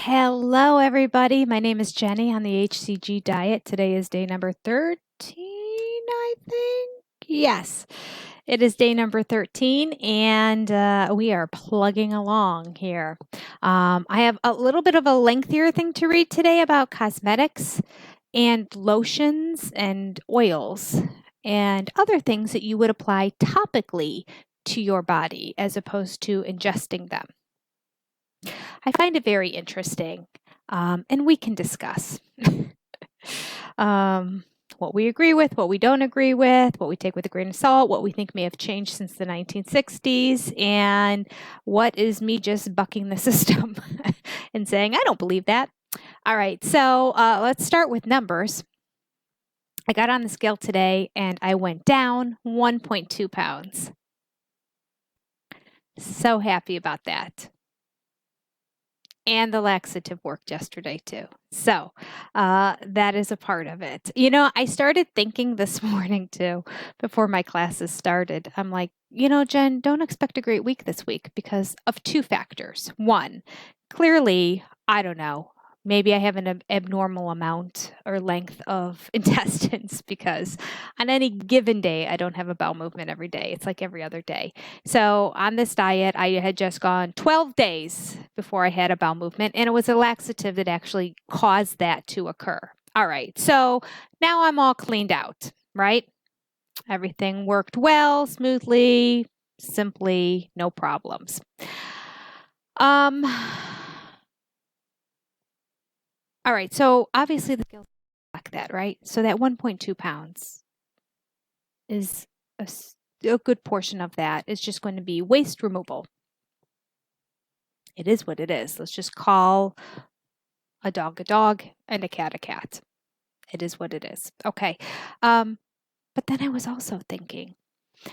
Hello, everybody. My name is Jenny on the HCG diet. Today is day number 13, I think. Yes, it is day number 13, and we are plugging along here. I have a little bit of a lengthier thing to read today about cosmetics and lotions and oils and other things that you would apply topically to your body as opposed to ingesting them. I find it very interesting, and we can discuss what we agree with, what we don't agree with, what we take with a grain of salt, what we think may have changed since the 1960s, and what is me just bucking the system and saying, I don't believe that. All right, so let's start with numbers. I got on the scale today and I went down 1.2 pounds. So happy about that. And the laxative worked yesterday too. So that is a part of it. You know, I started thinking this morning too, before my classes started. I'm like, you know, Jen, don't expect a great week this week because of two factors. One, clearly, I don't know, maybe I have an abnormal amount or length of intestines because on any given day, I don't have a bowel movement every day. It's like every other day. So on this diet, I had just gone 12 days before I had a bowel movement, and it was a laxative that actually caused that to occur. All right, so now I'm all cleaned out, right? Everything worked well, smoothly, simply, no problems. All right, so obviously the scales like that, right? So that 1.2 pounds is a good portion of that is just going to be waste removal. It is what it is. Let's just call a dog and a cat. It is what it is. Okay. But then I was also thinking,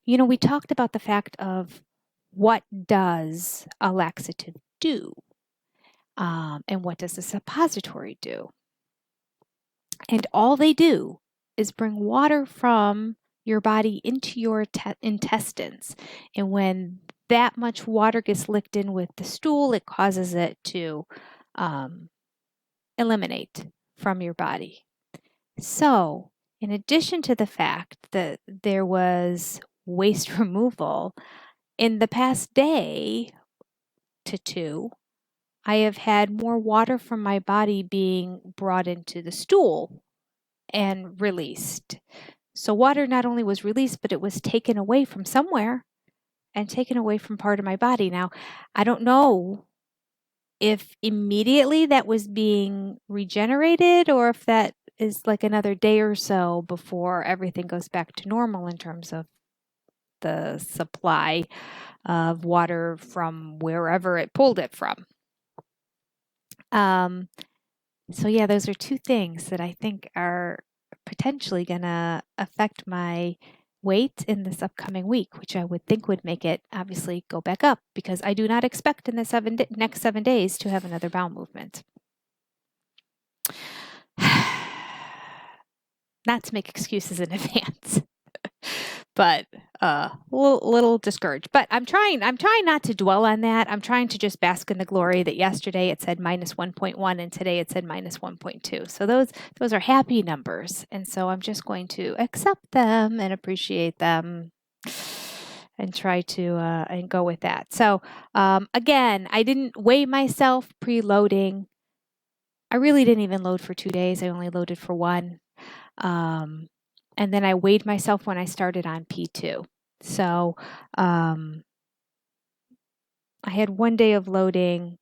you know, we talked about the fact of what does a laxative do? And what does a suppository do? And all they do is bring water from your body into your intestines. And when that much water gets licked in with the stool, it causes it to eliminate from your body. So, in addition to the fact that there was waste removal, in the past day to two, I have had more water from my body being brought into the stool and released. So water not only was released, but it was taken away from somewhere and taken away from part of my body. Now, I don't know if immediately that was being regenerated or if that is like another day or so before everything goes back to normal in terms of the supply of water from wherever it pulled it from. So yeah, those are two things that I think are potentially going to affect my weight in this upcoming week, which I would think would make it obviously go back up because I do not expect in the next 7 days to have another bowel movement. Not to make excuses in advance, but little discouraged. But I'm trying not to dwell on that. I'm trying to just bask in the glory that yesterday it said minus 1.1 and today it said minus 1.2. So those are happy numbers. And so I'm just going to accept them and appreciate them and try to and go with that. So again, I didn't weigh myself preloading. I really didn't even load for 2 days. I only loaded for one. And then I weighed myself when I started on P2. So I had 1 day of loading,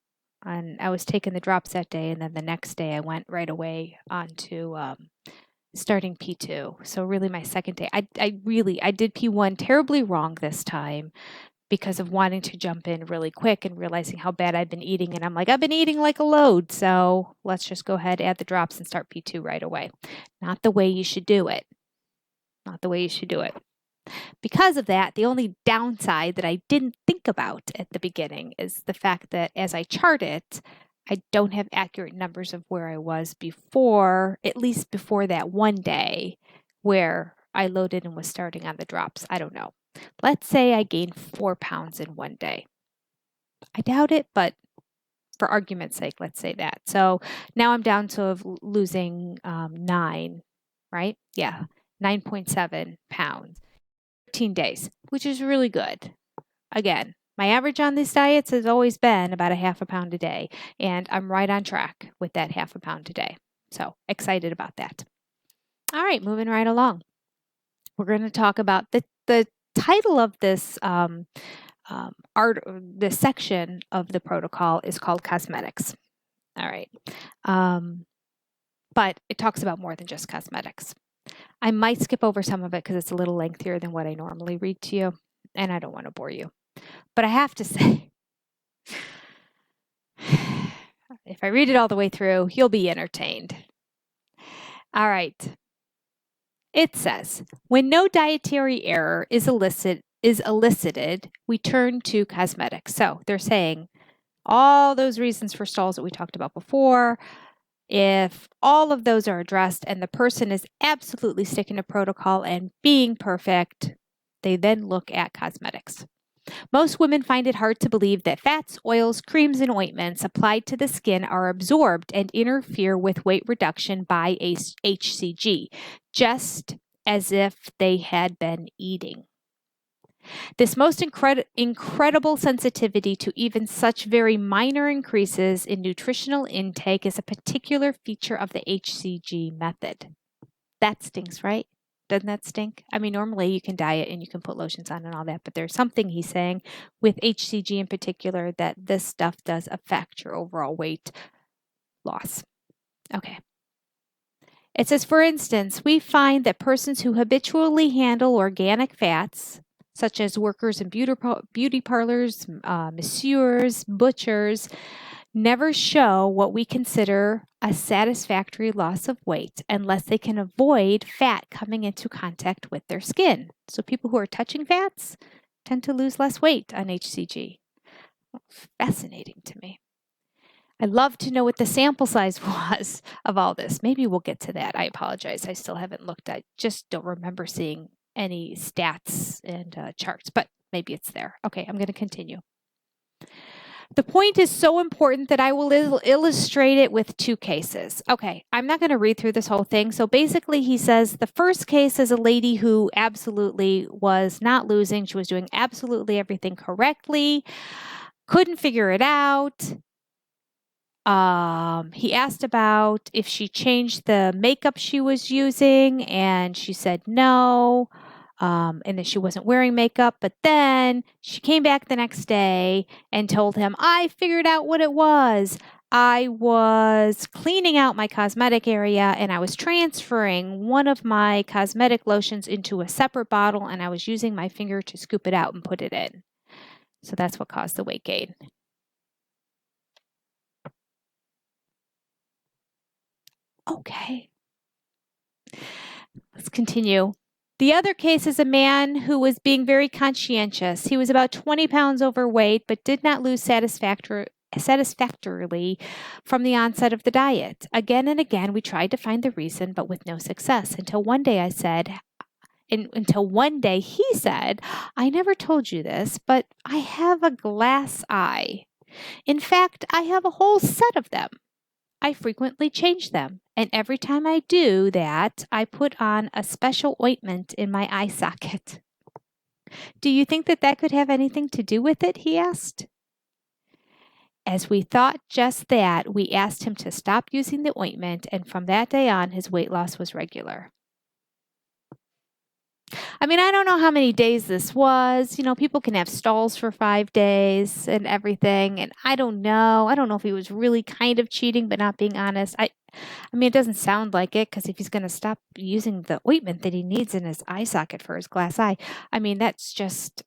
and I was taking the drops that day, and then the next day I went right away on to starting P2. So really my second day. I did P1 terribly wrong this time because of wanting to jump in really quick and realizing how bad I've been eating. And I'm like, I've been eating like a load, so let's just go ahead, add the drops, and start P2 right away. Not the way you should do it. Not the way you should do it. Because of that, the only downside that I didn't think about at the beginning is the fact that as I chart it, I don't have accurate numbers of where I was before, at least before that 1 day where I loaded and was starting on the drops. I don't know. Let's say I gained 4 pounds in 1 day. I doubt it, but For argument's sake, let's say that. So now I'm down to losing 9, right? Yeah, 9.7 pounds, 13 days, which is really good. Again, my average on these diets has always been about a half a pound a day, and I'm right on track with that half a pound a day. So excited about that. All right, moving right along. We're going to talk about the title of this this section of the protocol is called cosmetics. All right. But it talks about more than just cosmetics. I might skip over some of it because it's a little lengthier than what I normally read to you, and I don't want to bore you. But I have to say, if I read it all the way through, you'll be entertained. All right. It says, when no dietary error is elicited, we turn to cosmetics. So they're saying all those reasons for stalls that we talked about before, if all of those are addressed and the person is absolutely sticking to protocol and being perfect, they then look at cosmetics. Most women find it hard to believe that fats, oils, creams, and ointments applied to the skin are absorbed and interfere with weight reduction by HCG, just as if they had been eating. This most incredible sensitivity to even such very minor increases in nutritional intake is a particular feature of the HCG method. That stinks, right? Doesn't that stink? I mean, normally you can diet and you can put lotions on and all that, but there's something he's saying with HCG in particular that this stuff does affect your overall weight loss. Okay. It says, for instance, we find that persons who habitually handle organic fats, such as workers in beauty parlors, masseurs, butchers, never show what we consider a satisfactory loss of weight unless they can avoid fat coming into contact with their skin. So people who are touching fats tend to lose less weight on HCG. Fascinating to me. I'd love to know what the sample size was of all this. Maybe we'll get to that. I apologize. I still haven't looked. I just don't remember seeing any stats and charts, but maybe it's there. Okay, I'm going to continue. The point is so important that I will illustrate it with 2 cases. Okay, I'm not going to read through this whole thing. So basically he says the first case is a lady who absolutely was not losing. She was doing absolutely everything correctly, couldn't figure it out. He asked about if she changed the makeup she was using, and she said no, and that she wasn't wearing makeup. But then she came back the next day and told him, I figured out what it was. I was cleaning out my cosmetic area and I was transferring one of my cosmetic lotions into a separate bottle, and I was using my finger to scoop it out and put it in. So that's what caused the weight gain. Okay. Let's continue. The other case is a man who was being very conscientious. He was about 20 pounds overweight, but did not lose satisfactorily from the onset of the diet. Again and again, we tried to find the reason, but with no success, until one day he said, I never told you this, but I have a glass eye. In fact, I have a whole set of them. I frequently change them, and every time I do that, I put on a special ointment in my eye socket. Do you think that could have anything to do with it? He asked. As we thought just that, we asked him to stop using the ointment, and from that day on, his weight loss was regular. I mean, I don't know how many days this was. You know, people can have stalls for 5 days and everything. And I don't know. I don't know if he was really kind of cheating, but not being honest. I mean, it doesn't sound like it, because if he's going to stop using the ointment that he needs in his eye socket for his glass eye, I mean, that's just,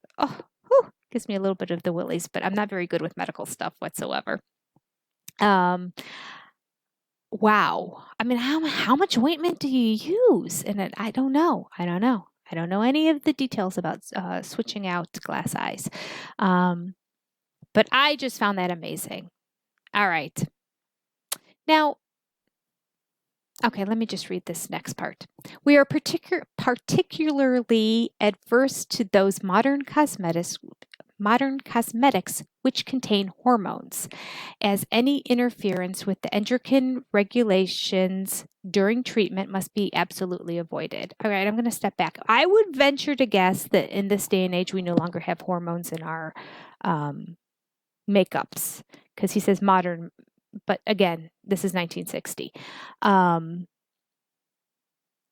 gives me a little bit of the willies, but I'm not very good with medical stuff whatsoever. Wow. I mean, how much ointment do you use? And I don't know. I don't know any of the details about switching out glass eyes. But I just found that amazing. All right. Now, okay, let me just read this next part. We are particularly adverse to those modern cosmetics modern cosmetics which contain hormones, as any interference with the endocrine regulations during treatment must be absolutely avoided. All right, I'm going to step back. I would venture to guess that in this day and age, we no longer have hormones in our makeups, because he says modern, but again, this is 1960.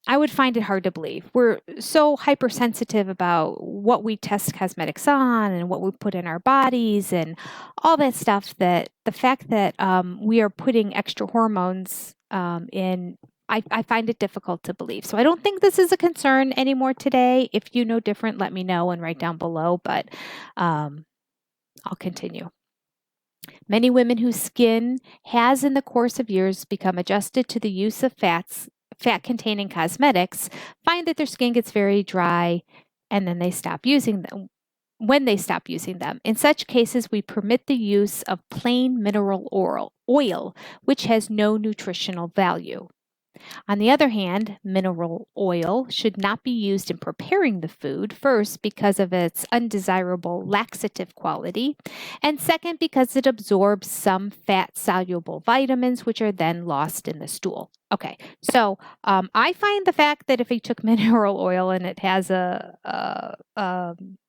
I would find it hard to believe. We're so hypersensitive about what we test cosmetics on and what we put in our bodies and all that stuff, that the fact that we are putting extra hormones in, I find it difficult to believe. So I don't think this is a concern anymore today. If you know different, let me know and write down below, but I'll continue. Many women whose skin has in the course of years become adjusted to the use of fat-containing cosmetics find that their skin gets very dry and then they stop using them. When they stop using them. In such cases, we permit the use of plain mineral oil, which has no nutritional value. On the other hand, mineral oil should not be used in preparing the food, first because of its undesirable laxative quality, and second because it absorbs some fat-soluble vitamins which are then lost in the stool. Okay, so I find the fact that if you took mineral oil and it has a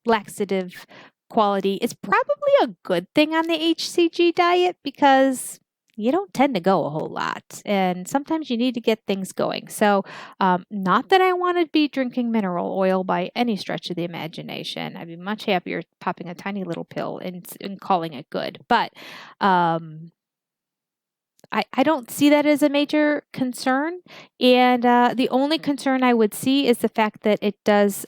laxative quality, it's probably a good thing on the HCG diet, because you don't tend to go a whole lot, and sometimes you need to get things going. So not that I want to be drinking mineral oil by any stretch of the imagination. I'd be much happier popping a tiny little pill and calling it good. But I don't see that as a major concern. And the only concern I would see is the fact that it does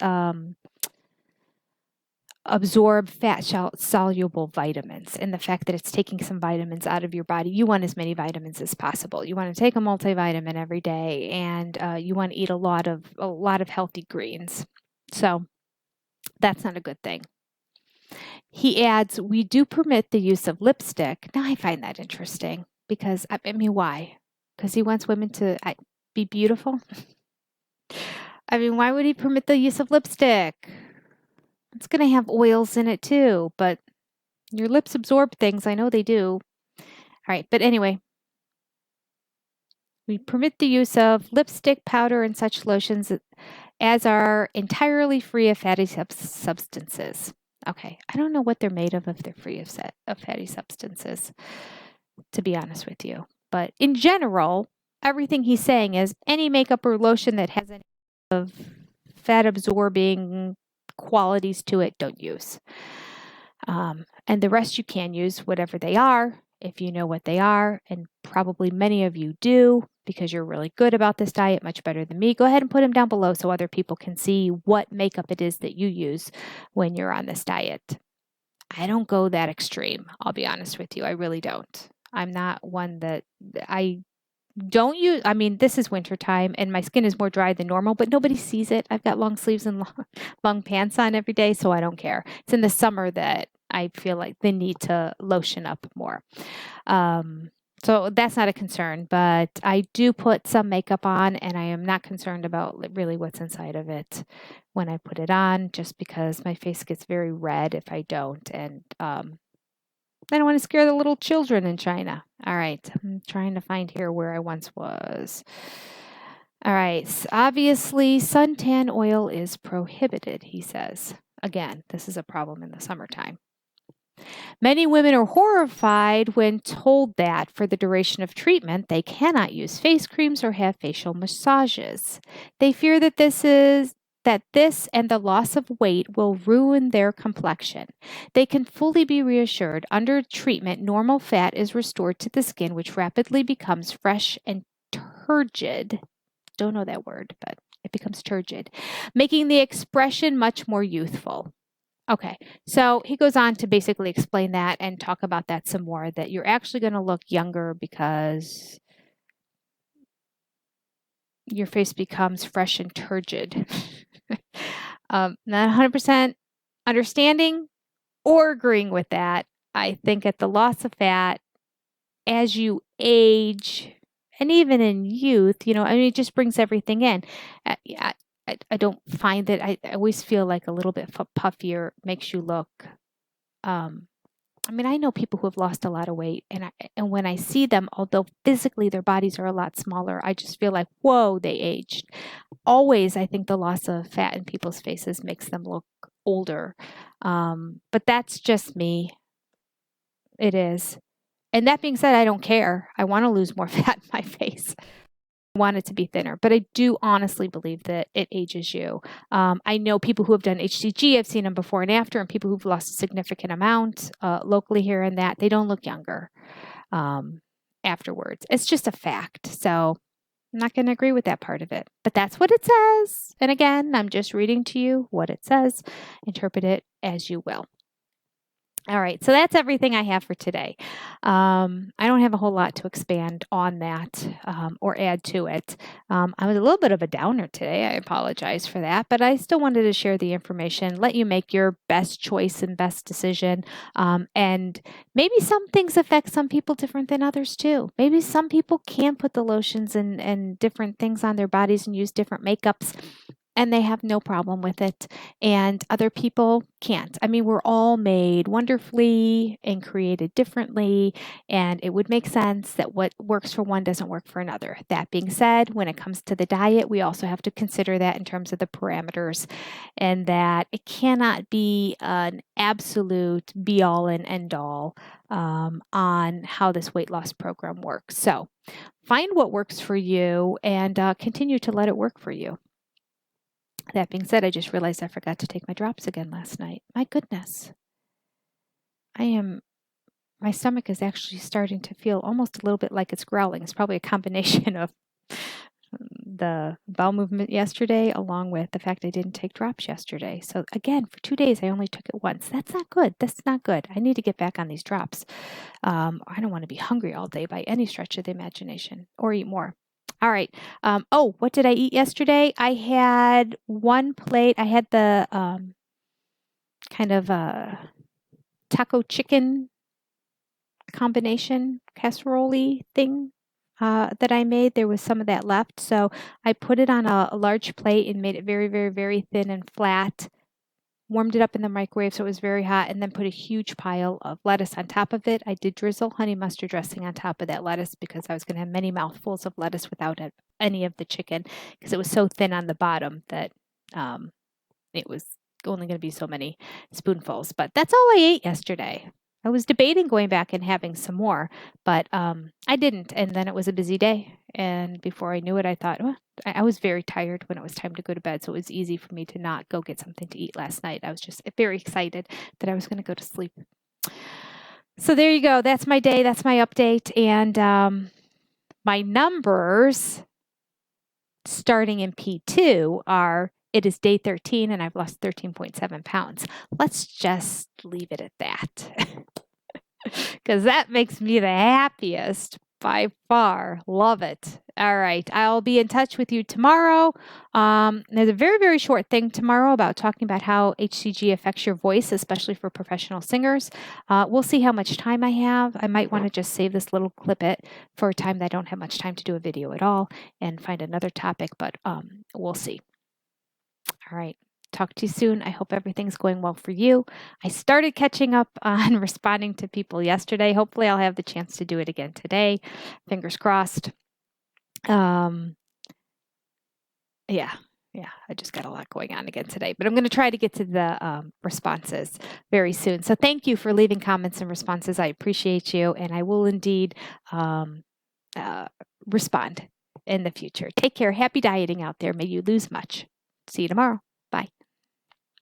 absorb fat-soluble vitamins, and the fact that it's taking some vitamins out of your body. You want as many vitamins as possible. You want to take a multivitamin every day, and you want to eat a lot of healthy greens. So that's not a good thing. He adds, we do permit the use of lipstick. Now I find that interesting, because I mean, why? Because he wants women to be beautiful? I mean, why would he permit the use of lipstick? It's going to have oils in it too, but your lips absorb things. I know they do. All right, but anyway, we permit the use of lipstick, powder, and such lotions as are entirely free of fatty substances. Okay, I don't know what they're made of if they're free of fatty substances, to be honest with you. But in general, everything he's saying is any makeup or lotion that has any of fat-absorbing qualities to it, don't use. And the rest you can use, whatever they are, if you know what they are, and probably many of you do, because you're really good about this diet, much better than me. Go ahead and put them down below so other people can see what makeup it is that you use when you're on this diet. I don't go that extreme, I'll be honest with you. I really don't. I'm not one that I don't use. I mean, this is wintertime and my skin is more dry than normal, but nobody sees it. I've got long sleeves and long pants on every day, so I don't care. It's in the summer that I feel like the need to lotion up more. So that's not a concern, but I do put some makeup on, and I am not concerned about really what's inside of it when I put it on, just because my face gets very red if I don't, and I don't want to scare the little children in China. All right, I'm trying to find here where I once was. All right, so obviously suntan oil is prohibited, he says. Again, this is a problem in the summertime. Many women are horrified when told that for the duration of treatment, they cannot use face creams or have facial massages. They fear that this and the loss of weight will ruin their complexion. They can fully be reassured under treatment, normal fat is restored to the skin, which rapidly becomes fresh and turgid. Don't know that word, but it becomes turgid, making the expression much more youthful. Okay, so he goes on to basically explain that and talk about that some more, that you're actually going to look younger because your face becomes fresh and turgid. Not 100% understanding or agreeing with that. I think at the loss of fat, as you age, and even in youth, I mean, it just brings everything in. I don't find that I always feel like a little bit puffier makes you look I mean, I know people who have lost a lot of weight, and when I see them, although physically their bodies are a lot smaller, I just feel like, whoa, they aged. Always, I think the loss of fat in people's faces makes them look older. But that's just me. It is. And that being said, I don't care. I want to lose more fat in my face. I want it to be thinner, but I do honestly believe that it ages you. I know people who have done HCG, I've seen them before and after, and people who've lost a significant amount locally here and that, they don't look younger afterwards. It's just a fact. So I'm not going to agree with that part of it, but that's what it says. And again, I'm just reading to you what it says. Interpret it as you will. All right, so that's everything I have for today. I don't have a whole lot to expand on that or add to it. I was a little bit of a downer today. I apologize for that, but I still wanted to share the information, let you make your best choice and best decision. And maybe some things affect some people different than others too. Maybe some people can put the lotions and different things on their bodies and use different makeups, and they have no problem with it, and other people can't. I mean, we're all made wonderfully and created differently, and it would make sense that what works for one doesn't work for another. That being said, when it comes to the diet, we also have to consider that in terms of the parameters, and that it cannot be an absolute be-all and end-all on how this weight loss program works. So find what works for you and continue to let it work for you. That being said, I just realized I forgot to take my drops again last night. My goodness. My stomach is actually starting to feel almost a little bit like it's growling. It's probably a combination of the bowel movement yesterday along with the fact I didn't take drops yesterday. So again, for 2 days, I only took it once. That's not good. That's not good. I need to get back on these drops. I don't want to be hungry all day by any stretch of the imagination or eat more. All right. What did I eat yesterday? I had one plate. I had the kind of taco chicken combination casserole thing that I made. There was some of that left. So I put it on a large plate and made it very, very, very thin and flat. Warmed it up in the microwave so it was very hot, and then put a huge pile of lettuce on top of it. I did drizzle honey mustard dressing on top of that lettuce because I was going to have many mouthfuls of lettuce without any of the chicken because it was so thin on the bottom that it was only going to be so many spoonfuls. But that's all I ate yesterday. I was debating going back and having some more, but I didn't. And then it was a busy day. And before I knew it, I thought, I was very tired when it was time to go to bed. So it was easy for me to not go get something to eat last night. I was just very excited that I was going to go to sleep. So there you go. That's my day. That's my update. And my numbers starting in P2 are, it is day 13 and I've lost 13.7 pounds. Let's just leave it at that because that makes me the happiest by far. Love it. All right. I'll be in touch with you tomorrow. There's a very, very short thing tomorrow about talking about how HCG affects your voice, especially for professional singers. We'll see how much time I have. I might want to just save this little clip for a time that I don't have much time to do a video at all and find another topic, but we'll see. All right. Talk to you soon. I hope everything's going well for you. I started catching up on responding to people yesterday. Hopefully I'll have the chance to do it again today. Fingers crossed. Yeah, I just got a lot going on again today, but I'm going to try to get to the responses very soon. So thank you for leaving comments and responses. I appreciate you, and I will indeed respond in the future. Take care. Happy dieting out there. May you lose much. See you tomorrow.